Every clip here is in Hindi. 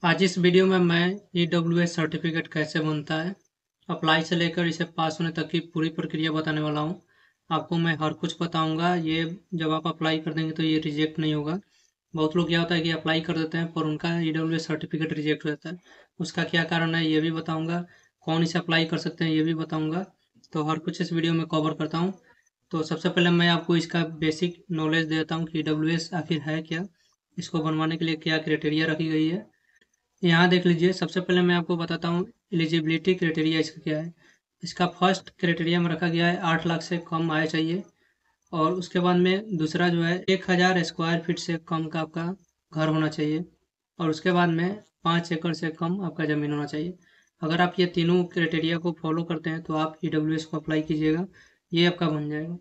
आज इस वीडियो में मैं EWS सर्टिफिकेट कैसे बनता है, अप्लाई से लेकर इसे पास होने तक की पूरी प्रक्रिया बताने वाला हूँ। आपको मैं हर कुछ बताऊँगा। ये जब आप अप्लाई कर देंगे तो ये रिजेक्ट नहीं होगा। बहुत लोग क्या होता है कि अप्लाई कर देते हैं पर उनका EWS सर्टिफिकेट रिजेक्ट हो जाता है। उसका क्या कारण है ये भी बताऊँगा। कौन इसे अप्लाई कर सकते हैं ये भी बताऊँगा। तो हर कुछ इस वीडियो में कवर करता हूँ। तो सबसे पहले मैं आपको इसका बेसिक नॉलेज देता हूँ कि EWS आखिर है क्या, इसको बनवाने के लिए क्या क्राइटेरिया रखी गई है। यहाँ देख लीजिए, सबसे पहले मैं आपको बताता हूँ एलिजिबिलिटी क्राइटेरिया इसका क्या है। इसका फर्स्ट क्राइटेरिया में रखा गया है 8 लाख से कम आय चाहिए। और उसके बाद में दूसरा जो है 1000 स्क्वायर फीट से कम का आपका घर होना चाहिए। और उसके बाद में 5 एकड़ से कम आपका ज़मीन होना चाहिए। अगर आप ये तीनों क्राइटेरिया को फॉलो करते हैं तो आप EWS को अप्लाई कीजिएगा, ये आपका बन जाएगा।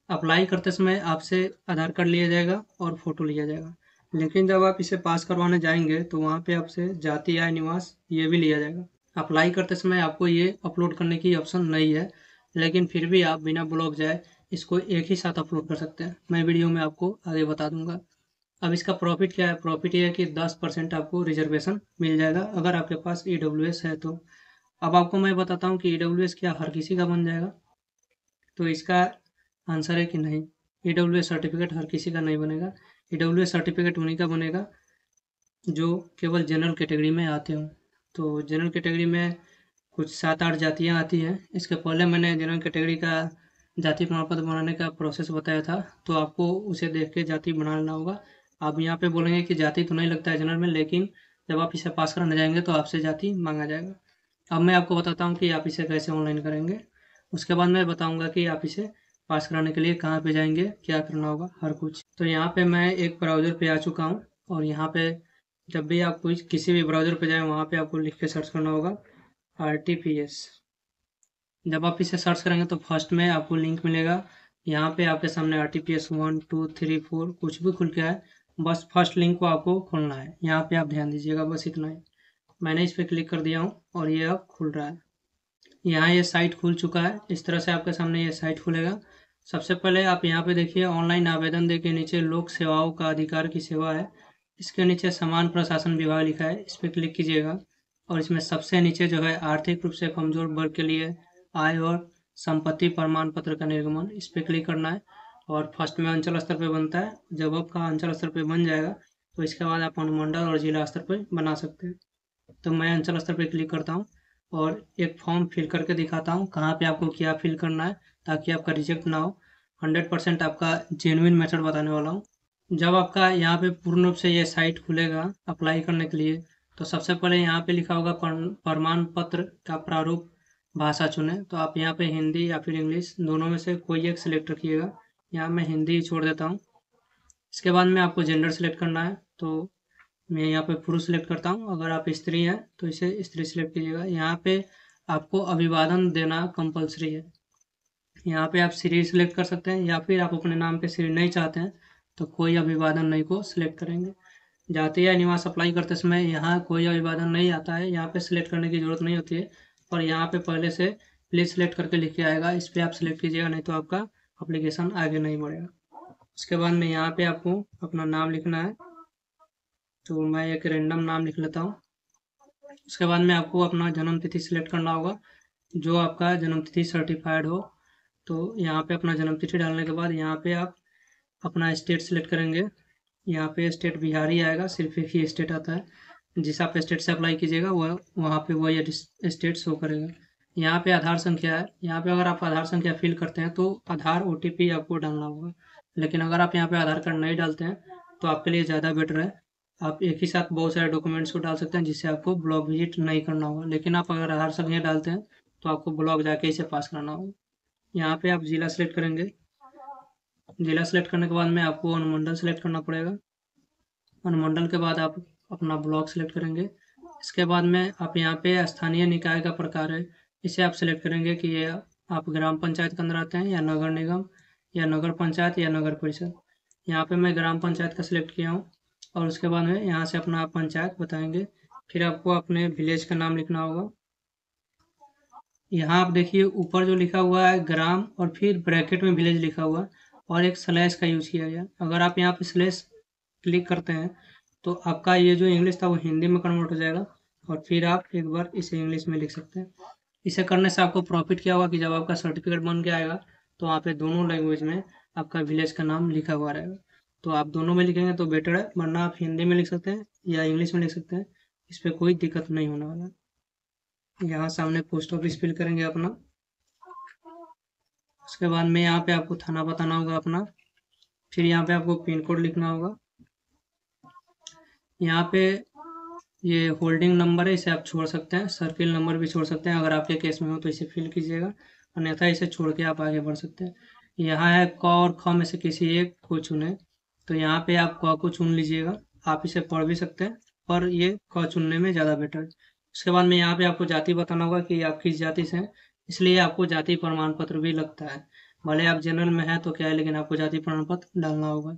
अप्लाई करते समय आपसे आधार कार्ड लिया जाएगा और फ़ोटो लिया जाएगा। लेकिन जब आप इसे पास करवाने जाएंगे तो वहाँ पे आपसे जाति आय निवास ये भी लिया जाएगा। अप्लाई करते समय आपको ये अपलोड करने की ऑप्शन नहीं है, लेकिन फिर भी आप बिना ब्लॉक जाए इसको एक ही साथ अपलोड कर सकते हैं। मैं वीडियो में आपको आगे बता दूंगा। अब इसका प्रॉफिट क्या है? प्रॉफिट ये है कि 10% आपको रिजर्वेशन मिल जाएगा अगर आपके पास EWS है तो। अब आपको मैं बताता हूँ कि EWS क्या हर किसी का बन जाएगा। तो इसका आंसर है कि नहीं, EWS सर्टिफिकेट हर किसी का नहीं बनेगा। EWS सर्टिफिकेट उन्हीं का बनेगा जो केवल जनरल कैटेगरी में आते हों। तो जनरल कैटेगरी में कुछ 7-8 जातियाँ आती हैं। इसके पहले मैंने जनरल कैटेगरी का जाति प्रमाण पत्र बनाने का प्रोसेस बताया था, तो आपको उसे देख के जाति बना लेना होगा। आप यहाँ पे बोलेंगे कि जाति तो नहीं लगता है जनरल में, लेकिन जब आप इसे पास करने जाएंगे तो आपसे जाति मांगा जाएगा। अब मैं आपको बताता हूँ कि आप इसे कैसे ऑनलाइन करेंगे। उसके बाद मैं बताऊँगा कि आप इसे पास कराने के लिए कहाँ पे जाएंगे, क्या करना होगा, हर कुछ। तो यहाँ पे मैं एक ब्राउज़र पे आ चुका हूँ और यहाँ पे जब भी आप कोई किसी भी ब्राउज़र पे जाएँ वहाँ पे आपको लिख के सर्च करना होगा RTPS। जब आप इसे सर्च करेंगे तो फर्स्ट में आपको लिंक मिलेगा। यहाँ पे आपके सामने RTPS 1 2 3 4 कुछ भी खुल के आए, बस फर्स्ट लिंक को आपको खोलना है। यहाँ पे आप ध्यान दीजिएगा, बस इतना ही। मैंने इस पर क्लिक कर दिया हूँ और ये अब खुल रहा है। यहाँ ये साइट खुल चुका है। इस तरह से आपके सामने ये साइट खुलेगा। सबसे पहले आप यहाँ पे देखिए ऑनलाइन आवेदन दे के नीचे लोक सेवाओं का अधिकार की सेवा है। इसके नीचे समान प्रशासन विभाग लिखा है, इस पर क्लिक कीजिएगा। और इसमें सबसे नीचे जो है आर्थिक रूप से कमजोर वर्ग के लिए आय और संपत्ति प्रमाण पत्र का निर्गमन, इस पर क्लिक करना है। और फर्स्ट में अंचल स्तर पे बनता है। जब आपका अंचल स्तर पे बन जाएगा तो इसके बाद आप अनुमंडल और जिला स्तर पे बना सकते हैं। तो मैं अंचल स्तर पे क्लिक करता हूँ और एक फॉर्म फिल करके दिखाता हूँ कहाँ पे आपको क्या फिल करना है ताकि आपका रिजेक्ट ना हो। 100% आपका जेन्युइन मेथड बताने वाला हूँ। जब आपका यहाँ पे पूर्ण रूप से ये साइट खुलेगा अप्लाई करने के लिए, तो सबसे पहले यहाँ पे लिखा होगा प्रमाण पत्र का प्रारूप भाषा चुनें। तो आप यहाँ पे हिंदी या फिर इंग्लिश दोनों में से कोई एक सिलेक्ट रखिएगा। यहाँ मैं हिंदी छोड़ देता हूँ। इसके बाद में आपको जेंडर सेलेक्ट करना है, तो मैं यहाँ पे पुरुष सेलेक्ट करता हूँ। अगर आप स्त्री हैं तो इसे स्त्री सेलेक्ट कीजिएगा। यहाँ पे आपको अभिवादन देना कंपलसरी है। यहाँ पे आप श्री सेलेक्ट कर सकते हैं या फिर आप अपने नाम पे श्री नहीं चाहते हैं तो कोई अभिवादन नहीं को सिलेक्ट करेंगे। जाति या निवास अप्लाई करते समय यहाँ कोई अभिवादन नहीं आता है, यहाँ पे सिलेक्ट करने की जरूरत नहीं होती है। और यहाँ पे पहले से प्लीज सेलेक्ट करके लिख के आएगा, इस पर आप सिलेक्ट कीजिएगा, नहीं तो आपका अप्लीकेशन आगे नहीं बढ़ेगा। उसके बाद में यहाँ पे आपको अपना नाम लिखना है, तो मैं एक रेंडम नाम लिख लेता हूँ। उसके बाद में आपको अपना जन्म तिथि सिलेक्ट करना होगा, जो आपका जन्म तिथि सर्टिफाइड हो। तो यहाँ पे अपना जन्म तिथि डालने के बाद यहाँ पे आप अपना स्टेट सिलेक्ट करेंगे। यहाँ पे स्टेट बिहार ही आएगा, सिर्फ एक ही स्टेट आता है। जिस आप स्टेट से अप्लाई कीजिएगा वह वहाँ पे वही स्टेट शो करेगा। यहाँ पे आधार संख्या है। यहाँ पे अगर आप आधार संख्या फिल करते हैं तो आधार OTP आपको डालना होगा। लेकिन अगर आप यहाँ पे आधार कार्ड नहीं डालते हैं तो आपके लिए ज़्यादा बेटर है। आप एक ही साथ बहुत सारे डॉक्यूमेंट्स को डाल सकते हैं जिससे आपको ब्लॉक विजिट नहीं करना होगा। लेकिन आप अगर आधार संख्या डालते हैं तो आपको ब्लॉक जाके इसे पास कराना होगा। यहाँ पे आप जिला सेलेक्ट करेंगे। जिला सेलेक्ट करने के बाद में आपको अनुमंडल सेलेक्ट करना पड़ेगा। अनुमंडल के बाद आप अपना ब्लॉक सेलेक्ट करेंगे। इसके बाद में आप यहाँ पे स्थानीय निकाय का प्रकार है, इसे आप सेलेक्ट करेंगे कि ये आप ग्राम पंचायत के अंदर आते हैं या नगर निगम या नगर पंचायत या नगर परिषद। यहाँ पे मैं ग्राम पंचायत का सिलेक्ट किया हूँ। और उसके बाद में यहाँ से अपना पंचायत बताएंगे। फिर आपको अपने विलेज का नाम लिखना होगा। यहाँ आप देखिए ऊपर जो लिखा हुआ है ग्राम और फिर ब्रैकेट में विलेज लिखा हुआ है और एक स्लैश का यूज किया गया। अगर आप यहाँ पे स्लैश क्लिक करते हैं तो आपका ये जो इंग्लिश था वो हिंदी में कन्वर्ट हो जाएगा और फिर आप एक बार इसे इंग्लिश में लिख सकते हैं। इसे करने से आपको प्रॉफिट क्या होगा कि जब आपका सर्टिफिकेट बन के आएगा तो वहाँ पे दोनों लैंग्वेज में आपका विलेज का नाम लिखा हुआ रहेगा। तो आप दोनों में लिखेंगे तो बेटर है, वरना आप हिंदी में लिख सकते हैं या इंग्लिश में लिख सकते हैं, इस पर कोई दिक्कत नहीं होने वाला। यहाँ सामने पोस्ट ऑफिस फिल करेंगे अपना। उसके बाद में यहाँ पे आपको थाना बताना होगा अपना। फिर यहाँ पे आपको पिन कोड लिखना होगा। यहाँ पे ये होल्डिंग नंबर है, इसे आप छोड़ सकते हैं। सर्किल नंबर भी छोड़ सकते हैं, अगर आपके केस में हो तो इसे फिल कीजिएगा, अन्यथा इसे छोड़ के आप आगे बढ़ सकते हैं। यहाँ है क और ख में से किसी एक को चुने, तो यहाँ पे आप क को चुन लीजिएगा। आप इसे पढ़ भी सकते हैं, पर ये क चुनने में ज़्यादा बेटर है। उसके बाद में यहाँ पे आपको जाति बताना होगा कि आप किस जाति से हैं, इसलिए आपको जाति प्रमाण पत्र भी लगता है। भले आप जनरल में हैं तो क्या है, लेकिन आपको जाति प्रमाण पत्र डालना होगा।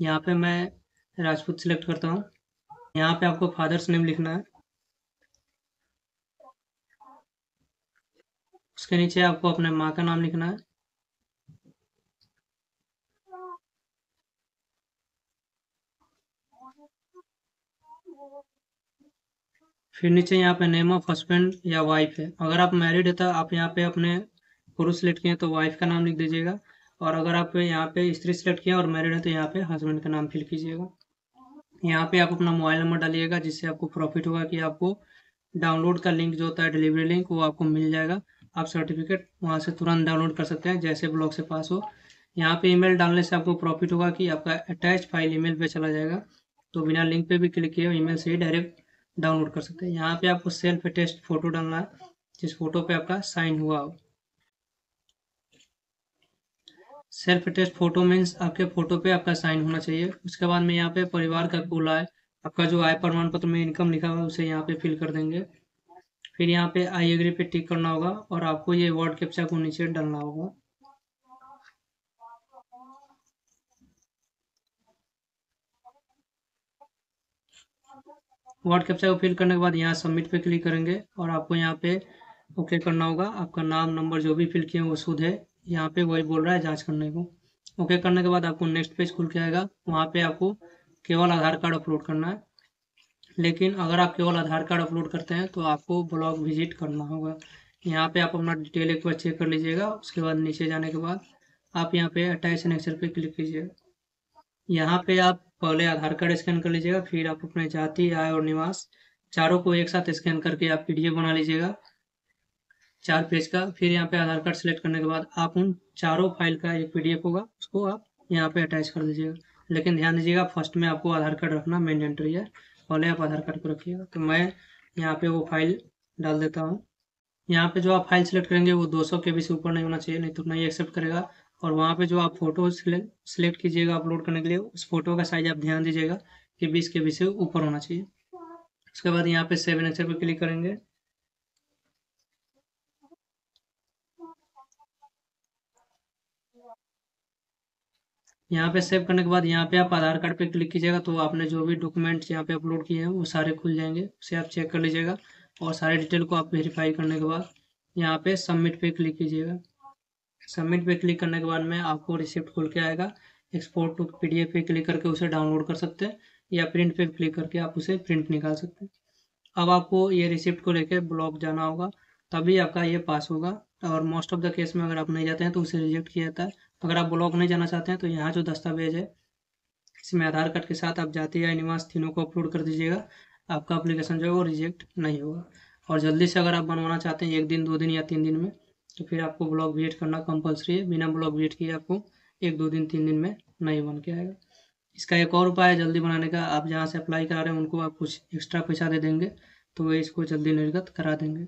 यहाँ पे मैं राजपूत सिलेक्ट करता हूँ। यहाँ पे आपको फादर्स नेम लिखना है। उसके नीचे आपको अपने माँ का नाम लिखना है। फिर नीचे यहाँ पे नेम ऑफ हस्बैंड या वाइफ है, अगर आप मैरिड है तो आप यहाँ पे अपने पुरुष सिलेक्ट किए तो वाइफ का नाम लिख दीजिएगा, और अगर आप यहाँ पे स्त्री सिलेक्ट किए और मैरिड है तो यहाँ पे हस्बैंड का नाम फिल कीजिएगा। यहाँ पे आप अपना मोबाइल नंबर डालिएगा, जिससे आपको प्रॉफिट होगा कि आपको डाउनलोड का लिंक जो होता है, डिलीवरी लिंक, वो आपको मिल जाएगा। आप सर्टिफिकेट वहाँ से तुरंत डाउनलोड कर सकते हैं जैसे ब्लॉक से पास हो। यहाँ पे ईमेल डालने से आपको प्रॉफिट होगा कि आपका अटैच फाइल ईमेल पे चला जाएगा, तो बिना लिंक पे भी क्लिक किए ईमेल से ही डायरेक्ट डाउनलोड कर सकते हैं। यहाँ पे आपको सेल्फ अटेस्ट फोटो डालना है, जिस फोटो पे आपका साइन हुआ हो। सेल्फ अटेस्ट फोटो मीन्स आपके फोटो पे आपका साइन होना चाहिए। उसके बाद में यहाँ पे परिवार का कुल आय, आपका जो आय प्रमाण पत्र में इनकम लिखा हुआ है उसे यहाँ पे फिल कर देंगे। फिर यहाँ पे आई एग्री पे टिक करना होगा और आपको ये वर्ड कैप्चा को नीचे डालना होगा। वर्ड कैप्चा को फिल करने के बाद यहाँ सबमिट पे क्लिक करेंगे और आपको यहाँ पे ओके करना होगा। आपका नाम नंबर जो भी फिल किए वो शुद्ध है, यहाँ पे वही बोल रहा है जांच करने को। ओके करने के बाद आपको नेक्स्ट पेज खुल के आएगा, वहाँ पे आपको केवल आधार कार्ड अपलोड करना है। लेकिन अगर आप केवल आधार कार्ड अपलोड करते हैं तो आपको ब्लॉग विजिट करना होगा। यहाँ पे आप अपना डिटेल एक बार चेक कर लीजिएगा। उसके बाद नीचे जाने के बाद आप यहाँ पे अटैच एनेक्सर पे क्लिक कीजिएगा। यहाँ पे आप पहले आधार कार्ड स्कैन कर लीजिएगा, फिर आप अपने जाति, आय और निवास चारों को एक साथ स्कैन करके आप पीडीएफ बना लीजिएगा 4 पेज का। फिर यहाँ पे आधार कार्ड सेलेक्ट करने के बाद आप उन चारों फाइल का एक पीडीएफ होगा, उसको आप यहाँ पे अटैच कर दीजिएगा। लेकिन ध्यान दीजिएगा फर्स्ट में आपको आधार कार्ड रखना मैंडेटरी है, पहले आप आधार कार्ड को रखिएगा। तो मैं यहाँ पे वो फाइल डाल देता हूँ। यहाँ पे जो आप फाइल सेलेक्ट करेंगे वो 200 KB से ऊपर नहीं होना चाहिए, नहीं तो नहीं एक्सेप्ट करेगा। और वहाँ पे जो आप फोटो सेलेक्ट कीजिएगा अपलोड करने के लिए, उस फोटो का साइज आप ध्यान दीजिएगा कि 20 KB से ऊपर होना चाहिए। उसके बाद यहाँ पे सेव एनेक्सर पे क्लिक करेंगे। यहाँ पे सेव करने के बाद यहाँ पे आप आधार कार्ड पे क्लिक कीजिएगा, तो आपने जो भी डॉक्यूमेंट्स यहाँ पे अपलोड किए हैं वो सारे खुल जाएंगे, उसे आप चेक कर लीजिएगा। और सारे डिटेल को आप वेरीफाई करने के बाद यहाँ पे सबमिट पे क्लिक कीजिएगा। सबमिट पे क्लिक करने के बाद में आपको रिसिप्ट खुल के आएगा। एक्सपोर्ट टू पीडीएफ पे क्लिक करके उसे डाउनलोड कर सकते हैं, या प्रिंट पे क्लिक करके आप उसे प्रिंट निकाल सकते हैं। अब आपको ये रिसिप्ट को लेके ब्लॉक जाना होगा, तभी आपका ये पास होगा। और मोस्ट ऑफ द केस में अगर आप नहीं जाते हैं तो उसे रिजेक्ट किया जाता है। अगर आप ब्लॉक नहीं जाना चाहते हैं तो यहाँ जो दस्तावेज है, इसमें आधार कार्ड के साथ आप जाति या निवास तीनों को अपलोड कर दीजिएगा। आपका एप्लीकेशन जो है वो रिजेक्ट नहीं होगा। और जल्दी से अगर आप बनवाना चाहते हैं 1 दिन 2 दिन या 3 दिन में, तो फिर आपको ब्लॉग विजिट करना कंपलसरी है। बिना ब्लॉग विजिट किए आपको 1 2 दिन 3 दिन में नहीं बन के आएगा। इसका एक और उपाय है जल्दी बनाने का, आप जहाँ से अप्लाई करा रहे हैं उनको आप कुछ एक्स्ट्रा पैसा दे देंगे, तो वे इसको जल्दी निर्गत करा देंगे।